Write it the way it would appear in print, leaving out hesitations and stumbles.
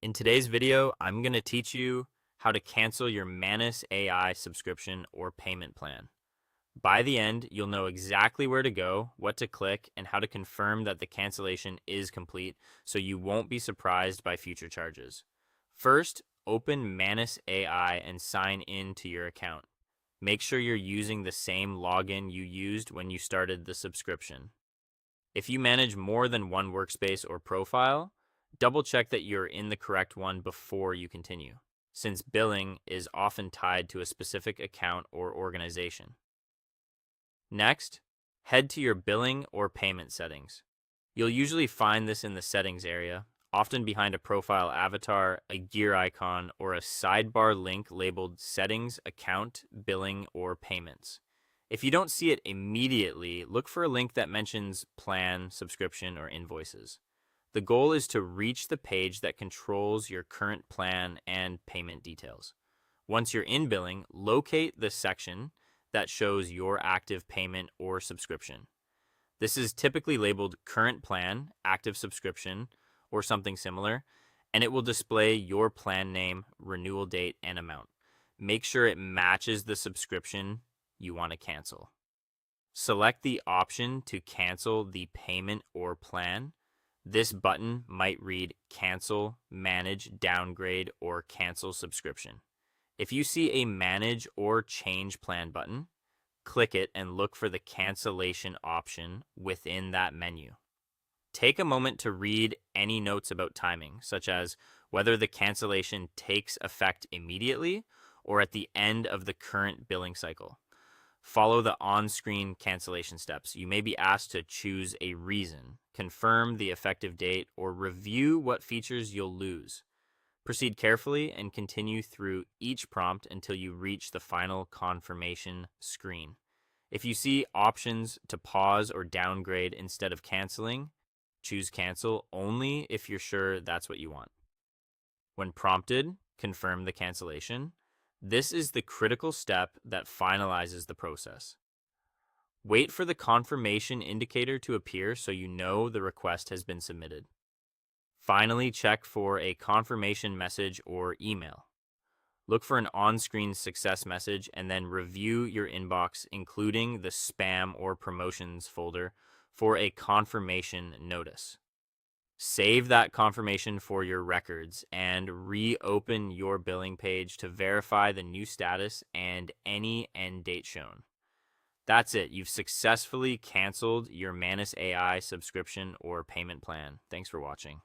In today's video, I'm going to teach you how to cancel your Manus AI subscription or payment plan. By the end, you'll know exactly where to go, what to click, and how to confirm that the cancellation is complete so you won't be surprised by future charges. First, open Manus AI and sign in to your account. Make sure you're using the same login you used when you started the subscription. If you manage more than one workspace or profile, double check that you're in the correct one before you continue, since billing is often tied to a specific account or organization. Next, head to your billing or payment settings. You'll usually find this in the settings area, often behind a profile avatar, a gear icon, or a sidebar link labeled Settings, Account, Billing, or Payments. If you don't see it immediately, look for a link that mentions plan, subscription, or invoices. The goal is to reach the page that controls your current plan and payment details. Once you're in billing, locate the section that shows your active payment or subscription. This is typically labeled Current Plan, Active Subscription, or something similar, and it will display your plan name, renewal date, and amount. Make sure it matches the subscription you want to cancel. Select the option to cancel the payment or plan. This button might read Cancel, Manage, Downgrade, or Cancel Subscription. If you see a Manage or Change Plan button, click it and look for the cancellation option within that menu. Take a moment to read any notes about timing, such as whether the cancellation takes effect immediately or at the end of the current billing cycle. Follow the on-screen cancellation steps. You may be asked to choose a reason, confirm the effective date, or review what features you'll lose. Proceed carefully and continue through each prompt until you reach the final confirmation screen. If you see options to pause or downgrade instead of canceling, choose cancel only if you're sure that's what you want. When prompted, confirm the cancellation. This is the critical step that finalizes the process. Wait for the confirmation indicator to appear so you know the request has been submitted. Finally, check for a confirmation message or email. Look for an on-screen success message and then review your inbox, including the spam or promotions folder, for a confirmation notice. Save that confirmation for your records and reopen your billing page to verify the new status and any end date shown. That's it. You've successfully canceled your Manus AI subscription or payment plan. Thanks for watching.